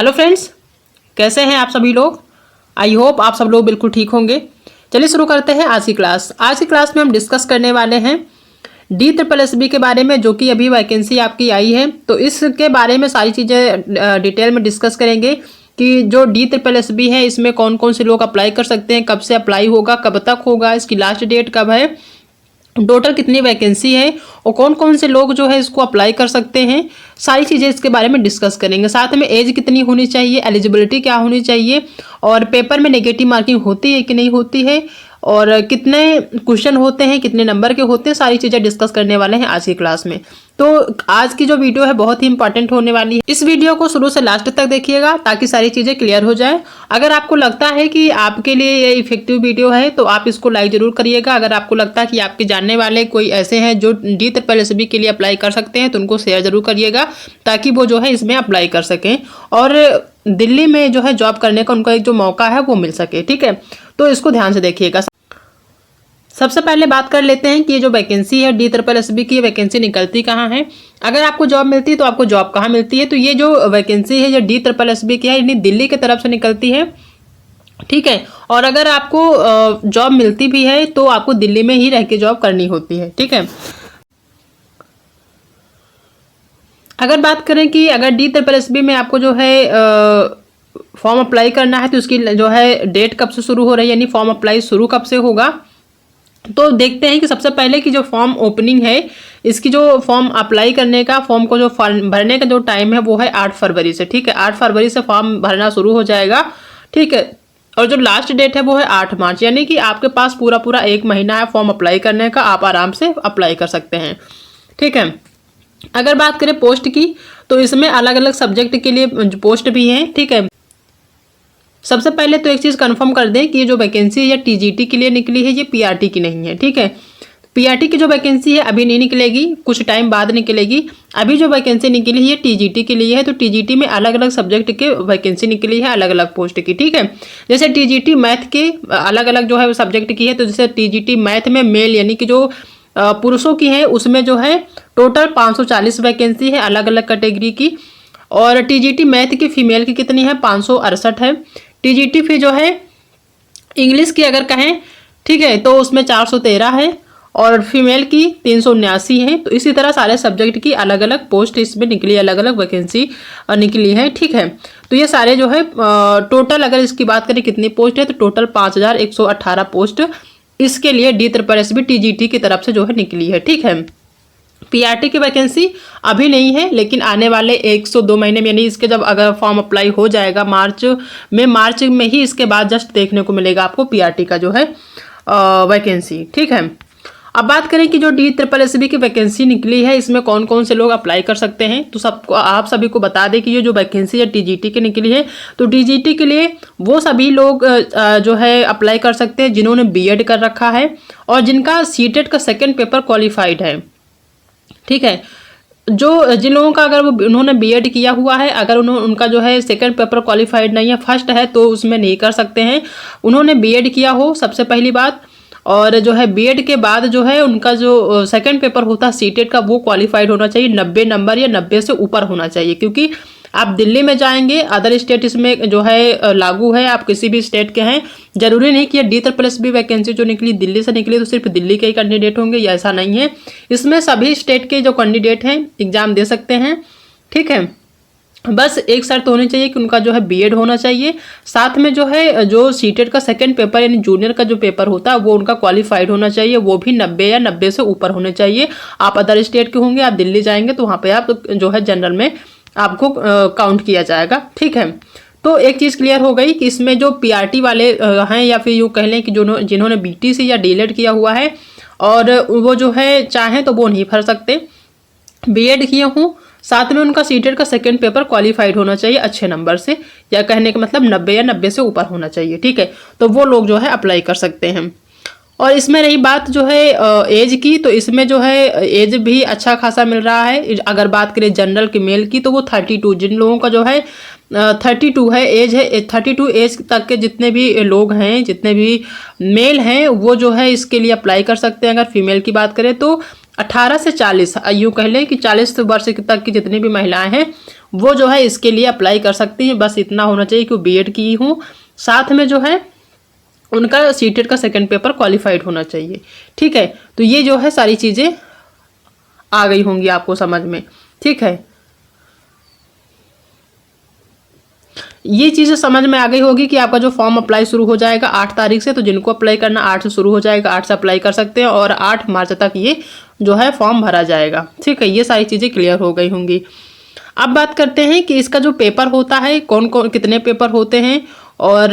Hello friends, कैसे हैं आप सभी लोग। आई होप आप सब लोग बिल्कुल ठीक होंगे। चलिए शुरू करते हैं आज की क्लास। आज की क्लास में हम डिस्कस करने वाले हैं DSSB के बारे में, जो कि अभी वैकेंसी आपकी आई है। तो इसके बारे में सारी चीज़ें डिटेल में डिस्कस करेंगे कि जो DSSB है इसमें कौन कौन से लोग अप्लाई कर सकते हैं, कब से अप्लाई होगा, कब तक होगा, इसकी लास्ट डेट कब है, टोटल कितनी वैकेंसी है और कौन कौन से लोग जो है इसको अप्लाई कर सकते हैं। सारी चीज़ें इसके बारे में डिस्कस करेंगे। साथ में एज कितनी होनी चाहिए, एलिजिबिलिटी क्या होनी चाहिए, और पेपर में नेगेटिव मार्किंग होती है कि नहीं होती है, और कितने क्वेश्चन होते हैं, कितने नंबर के होते हैं, सारी चीज़ें डिस्कस करने वाले हैं आज की क्लास में। तो आज की जो वीडियो है बहुत ही इंपॉर्टेंट होने वाली है। इस वीडियो को शुरू से लास्ट तक देखिएगा ताकि सारी चीज़ें क्लियर हो जाए। अगर आपको लगता है कि आपके लिए ये इफेक्टिव वीडियो है तो आप इसको लाइक जरूर करिएगा। अगर आपको लगता है कि आपके जानने वाले कोई ऐसे हैं जो DSSB के लिए अप्लाई कर सकते हैं तो उनको शेयर जरूर करिएगा ताकि वो जो है इसमें अप्लाई कर सकें और दिल्ली में जो है जॉब करने का उनका एक जो मौका है वो मिल सके। ठीक है, तो इसको ध्यान से देखिएगा। सबसे पहले बात कर लेते हैं कि ये जो वैकेंसी है DSSB की, वैकेंसी निकलती कहाँ है। अगर आपको जॉब मिलती है तो आपको जॉब कहाँ मिलती है। तो ये जो वैकेंसी है ये DSSB की है, यानी दिल्ली की तरफ से निकलती है। ठीक है, और अगर आपको जॉब मिलती भी है तो आपको दिल्ली में ही रह के जॉब करनी होती है। ठीक है, अगर बात करें कि अगर DSSB में आपको जो है फॉर्म अप्लाई करना है तो उसकी जो है डेट कब से शुरू हो रही है, यानी फॉर्म अप्लाई शुरू कब से होगा। तो देखते हैं कि सबसे पहले की जो फॉर्म ओपनिंग है, इसकी जो फॉर्म अप्लाई करने का, फॉर्म को जो फॉर्म भरने का जो टाइम है वो है 8 फरवरी से। ठीक है, 8 फरवरी से फॉर्म भरना शुरू हो जाएगा। ठीक है, और जो लास्ट डेट है वो है 8 मार्च, यानी कि आपके पास पूरा एक महीना है फॉर्म अप्लाई करने का, आप आराम से अप्लाई कर सकते हैं। ठीक है, अगर बात करें पोस्ट की तो इसमें अलग अलग सब्जेक्ट के लिए पोस्ट भी हैं। ठीक है, सबसे पहले तो एक चीज़ कंफर्म कर दें कि ये जो वैकेंसी है TGT के लिए निकली है, ये PRT की नहीं है। ठीक है, PRT की जो वैकेंसी है अभी नहीं निकलेगी, कुछ टाइम बाद निकलेगी। अभी जो वैकेंसी निकली है TGT के लिए है। तो TGT में अलग अलग सब्जेक्ट के वैकेंसी निकली है, अलग अलग पोस्ट की। ठीक है, जैसे TGT मैथ के अलग अलग जो है सब्जेक्ट की है। तो जैसे TGT मैथ में मेल यानी कि जो पुरुषों की है उसमें जो है टोटल 540 वैकेंसी है अलग अलग कैटेगरी की। और TGT मैथ की फीमेल की कितनी है, 568 है। TGT फिर जो है इंग्लिश की अगर कहें, ठीक है, तो उसमें 413 है और फीमेल की 379 है। तो इसी तरह सारे सब्जेक्ट की अलग अलग पोस्ट इसमें निकली, अलग अलग वैकेंसी निकली है। ठीक है, तो ये सारे जो है टोटल अगर इसकी बात करें कितनी पोस्ट है तो टोटल 5118 पोस्ट इसके लिए DSSB TGT की तरफ से जो है निकली है। ठीक है, PRT की वैकेंसी अभी नहीं है, लेकिन आने वाले 1 से 2 महीने में, यानी इसके जब अगर फॉर्म अप्लाई हो जाएगा मार्च में ही इसके बाद जस्ट देखने को मिलेगा आपको PRT का जो है वैकेंसी। ठीक है, अब बात करें कि जो DSSB की वैकेंसी निकली है इसमें कौन कौन से लोग अप्लाई कर सकते हैं। तो सबको आप सभी को बता दें कि ये जो वैकेंसी है TGT की निकली है। तो TGT के लिए वो सभी लोग जो है अप्लाई कर सकते हैं जिन्होंने BEd कर रखा है और जिनका CTET का सेकेंड पेपर क्वालिफाइड है। ठीक है, जो जिन लोगों का अगर वो उन्होंने BEd किया हुआ है, अगर उनका जो है सेकंड पेपर क्वालिफाइड नहीं है, फर्स्ट है, तो उसमें नहीं कर सकते हैं। उन्होंने BEd किया हो सबसे पहली बात, और जो है BEd के बाद जो है उनका जो सेकंड पेपर होता है CTET का वो क्वालिफाइड होना चाहिए, 90 नंबर या 90 से ऊपर होना चाहिए। क्योंकि आप दिल्ली में जाएंगे, अदर स्टेट इसमें जो है लागू है, आप किसी भी स्टेट के हैं, जरूरी नहीं कि DSSB वैकेंसी जो निकली दिल्ली से निकली तो सिर्फ दिल्ली के ही कैंडिडेट होंगे, या ऐसा नहीं है। इसमें सभी स्टेट के जो कैंडिडेट हैं एग्जाम दे सकते हैं। ठीक है, बस एक शर्त होनी चाहिए कि उनका जो है BEd होना चाहिए, साथ में जो है जो CTET का सेकंड पेपर यानी जूनियर का जो पेपर होता है वो उनका क्वालिफाइड होना चाहिए, वो भी 90 या 90 से ऊपर होने चाहिए। आप अदर स्टेट के होंगे, आप दिल्ली जाएंगे तो वहाँ पे आप जो है जनरल में आपको काउंट किया जाएगा। ठीक है, तो एक चीज़ क्लियर हो गई कि इसमें जो PRT वाले हैं, या फिर यूँ कह लें कि जिन्होंने BTC या DLED किया हुआ है और वो जो है चाहें तो वो नहीं भर सकते। BEd किए हों, साथ में उनका CTET का सेकंड पेपर क्वालिफाइड होना चाहिए अच्छे नंबर से, या कहने का मतलब 90 या 90 से ऊपर होना चाहिए। ठीक है, तो वो लोग जो है अप्लाई कर सकते हैं। और इसमें रही बात जो है एज की, तो इसमें जो है एज भी अच्छा खासा मिल रहा है। अगर बात करें जनरल की मेल की तो वो 32, जिन लोगों का जो है 32 है एज है, 32 एज तक के जितने भी लोग हैं, जितने भी मेल हैं, वो जो है इसके लिए अप्लाई कर सकते हैं। अगर फीमेल की बात करें तो 18 से 40 यूँ कह लें कि 40 वर्ष तक की जितनी भी महिलाएं हैं वो जो है इसके लिए अप्लाई कर सकती हैं। बस इतना होना चाहिए कि वो बीएड की हूँ, साथ में जो है उनका सीटेट का सेकंड पेपर क्वालिफाइड होना चाहिए। ठीक है, तो ये जो है सारी चीज़ें आ गई होंगी आपको समझ में। ठीक है, ये चीज़ें समझ में आ गई होगी कि आपका जो फॉर्म अप्लाई शुरू हो जाएगा 8 तारीख से, तो जिनको अप्लाई करना 8 से शुरू हो जाएगा, 8 से अप्लाई कर सकते हैं और 8 मार्च तक ये जो है फॉर्म भरा जाएगा। ठीक है, ये सारी चीज़ें क्लियर हो गई होंगी। अब बात करते हैं कि इसका जो पेपर होता है कौन कौन कितने पेपर होते हैं और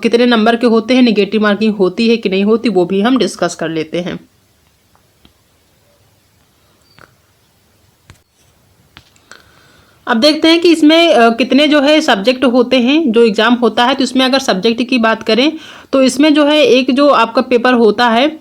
कितने नंबर के होते हैं, निगेटिव मार्किंग होती है कि नहीं होती, वो भी हम डिस्कस कर लेते हैं। अब देखते हैं कि इसमें कितने जो है सब्जेक्ट होते हैं जो एग्ज़ाम होता है। तो इसमें अगर सब्जेक्ट की बात करें तो इसमें जो है एक जो आपका पेपर होता है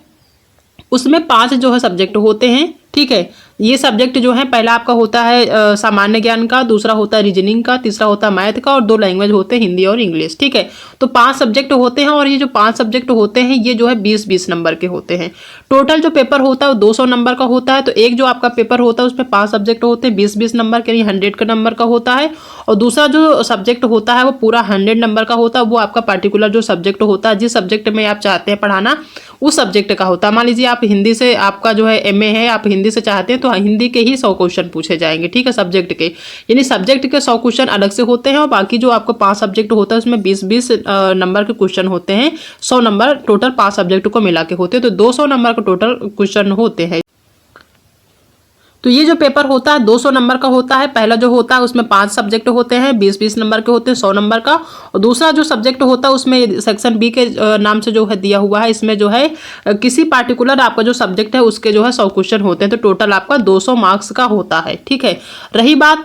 उसमें 5 जो है सब्जेक्ट होते हैं। ठीक है, ये सब्जेक्ट जो है पहला आपका होता है सामान्य ज्ञान का, दूसरा होता है रीजनिंग का, तीसरा होता है मैथ का और 2 लैंग्वेज होते हैं हिंदी और इंग्लिश। ठीक है, तो 5 सब्जेक्ट होते हैं और ये जो 5 सब्जेक्ट होते हैं ये जो है 20-20 नंबर के होते हैं। टोटल जो पेपर होता है वो 200 नंबर का होता है। तो एक जो आपका पेपर होता है उसमें 5 सब्जेक्ट होते हैं 20-20 नंबर के, यानी 100 का नंबर का होता है। और दूसरा जो सब्जेक्ट होता है वो पूरा 100 नंबर का होता है। वो आपका पर्टिकुलर जो सब्जेक्ट होता है, जिस सब्जेक्ट में आप चाहते हैं पढ़ाना उस सब्जेक्ट का होता है। मान लीजिए आप हिंदी से, आपका जो है एमए है, आप हिंदी से चाहते हैं तो हिंदी के ही 100 क्वेश्चन पूछे जाएंगे। ठीक है, सब्जेक्ट के, यानी सब्जेक्ट के 100 क्वेश्चन अलग से होते हैं और बाकी जो आपको 5 सब्जेक्ट होता है उसमें 20-20 नंबर के क्वेश्चन होते हैं। 100 नंबर टोटल 5 सब्जेक्ट को मिला के होते हैं, तो 200 नंबर के टोटल क्वेश्चन होते हैं। तो ये जो पेपर होता है 200 नंबर का होता है। पहला जो होता है उसमें 5 सब्जेक्ट होते हैं 20-20 नंबर के होते हैं 100 नंबर का। और दूसरा जो सब्जेक्ट होता है उसमें सेक्शन बी के नाम से जो है दिया हुआ है, इसमें जो है किसी पार्टिकुलर आपका जो सब्जेक्ट है उसके जो है 100 क्वेश्चन होते हैं। तो टोटल आपका 200 मार्क्स का होता है। ठीक है, रही बात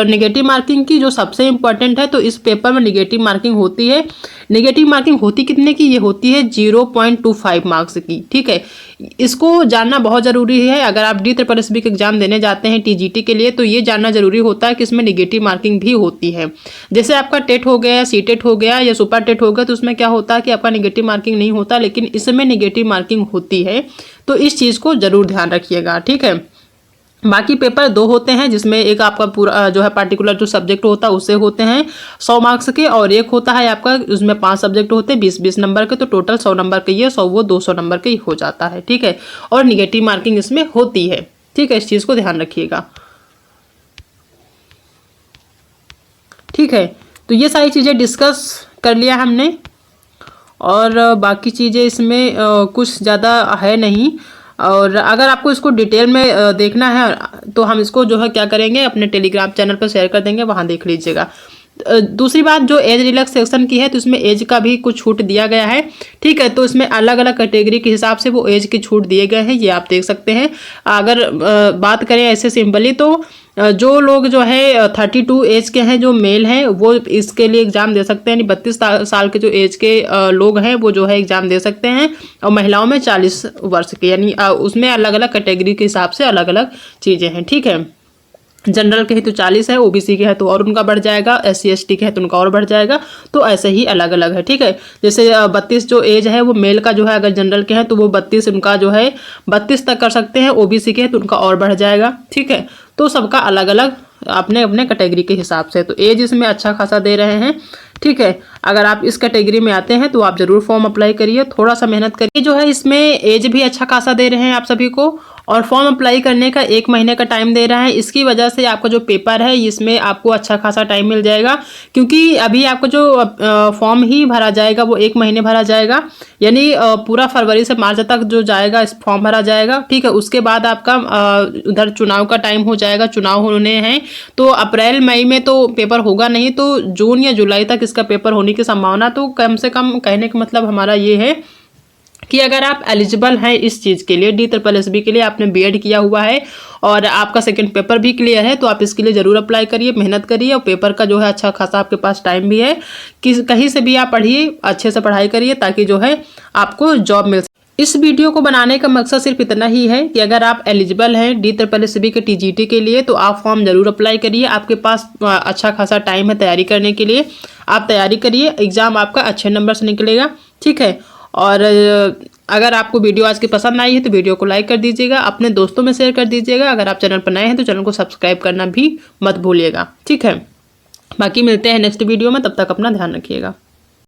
निगेटिव मार्किंग की, जो सबसे इंपॉर्टेंट है, तो इस पेपर में निगेटिव मार्किंग होती है। निगेटिव मार्किंग होती कितने की? ये होती है 0.25 मार्क्स की। ठीक है, इसको जानना बहुत ज़रूरी है। अगर आप DSSB के एग्जाम देने जाते हैं TGT के लिए तो ये जानना जरूरी होता है कि इसमें निगेटिव मार्किंग भी होती है। जैसे आपका टेट हो गया, सीटेट हो गया या सुपर टेट हो गया, तो उसमें क्या होता है कि आपका निगेटिव मार्किंग नहीं होता, लेकिन इसमें निगेटिव मार्किंग होती है। तो इस चीज़ को जरूर ध्यान रखिएगा। ठीक है, बाकी पेपर 2 होते हैं जिसमें एक आपका पूरा जो है पार्टिकुलर जो सब्जेक्ट होता है उससे होते हैं 100 मार्क्स के, और एक होता है आपका उसमें 5 सब्जेक्ट होते हैं 20-20 नंबर के। तो टोटल 100 नंबर के, ये 100 वो 200 नंबर के ही हो जाता है। ठीक है, और निगेटिव मार्किंग इसमें होती है। ठीक है, इस चीज़ को ध्यान रखिएगा। ठीक है, तो ये सारी चीज़ें डिस्कस कर लिया हमने और बाकी चीज़ें इसमें कुछ ज़्यादा है नहीं। और अगर आपको इसको डिटेल में देखना है तो हम इसको जो है क्या करेंगे, अपने टेलीग्राम चैनल पर शेयर कर देंगे, वहाँ देख लीजिएगा। दूसरी बात, जो एज रिलैक्सेशन की है तो इसमें एज का भी कुछ छूट दिया गया है। ठीक है, तो इसमें अलग अलग कैटेगरी के हिसाब से वो एज की छूट दिए गए हैं, ये आप देख सकते हैं। अगर बात करें ऐसे सिंपली तो जो लोग जो है 32 एज के हैं, जो मेल हैं, वो इसके लिए एग्ज़ाम दे सकते हैं। यानी 32 साल के जो एज के लोग हैं वो जो है एग्ज़ाम दे सकते हैं। और महिलाओं में 40 वर्ष के, यानी उसमें अलग अलग कैटेगरी के हिसाब से अलग अलग चीज़ें हैं। ठीक है, जनरल के है तो 40 है, OBC के है तो और उनका बढ़ जाएगा, SC ST के है तो उनका और बढ़ जाएगा। तो ऐसे ही अलग अलग है। ठीक है, जैसे 32 जो एज है वो मेल का जो है, अगर जनरल के हैं तो वो 32 उनका जो है 32 तक कर सकते हैं, OBC के है तो उनका और बढ़ जाएगा। ठीक है, तो सबका अलग अलग अपने अपने कैटेगरी के हिसाब से। तो एज इसमें अच्छा खासा दे रहे हैं। ठीक है, अगर आप इस कैटेगरी में आते हैं तो आप ज़रूर फॉर्म अप्लाई करिए, थोड़ा सा मेहनत करिए। जो है इसमें एज भी अच्छा खासा दे रहे हैं आप सभी को, और फॉर्म अप्लाई करने का 1 महीने का टाइम दे रहा है। इसकी वजह से आपका जो पेपर है इसमें आपको अच्छा खासा टाइम मिल जाएगा, क्योंकि अभी आपको जो फॉर्म ही भरा जाएगा वो 1 महीने भरा जाएगा, यानी पूरा फरवरी से मार्च तक जो जाएगा इस फॉर्म भरा जाएगा। ठीक है, उसके बाद आपका उधर चुनाव का टाइम हो जाएगा, चुनाव होने हैं। तो अप्रैल मई में तो पेपर होगा नहीं, तो जून या जुलाई तक इसका पेपर होने की संभावना। तो कम से कम कहने का मतलब हमारा ये है कि अगर आप एलिजिबल हैं इस चीज़ के लिए, DSSB के लिए, आपने BEd किया हुआ है और आपका सेकंड पेपर भी क्लियर है, तो आप इसके लिए ज़रूर अप्लाई करिए, मेहनत करिए। और पेपर का जो है अच्छा खासा आपके पास टाइम भी है, कि कहीं से भी आप पढ़िए, अच्छे से पढ़ाई करिए, ताकि जो है आपको जॉब मिल सके। इस वीडियो को बनाने का मकसद सिर्फ इतना ही है कि अगर आप एलिजिबल हैं DSSB के TGT के लिए तो आप फॉर्म ज़रूर अप्लाई करिए। आपके पास अच्छा खासा टाइम है तैयारी करने के लिए, आप तैयारी करिए, एग्ज़ाम आपका अच्छे नंबर से निकलेगा। ठीक है, और अगर आपको वीडियो आज की पसंद आई है तो वीडियो को लाइक कर दीजिएगा, अपने दोस्तों में शेयर कर दीजिएगा। अगर आप चैनल पर नए हैं तो चैनल को सब्सक्राइब करना भी मत भूलिएगा, ठीक है। बाकी मिलते हैं नेक्स्ट वीडियो में, तब तक अपना ध्यान रखिएगा।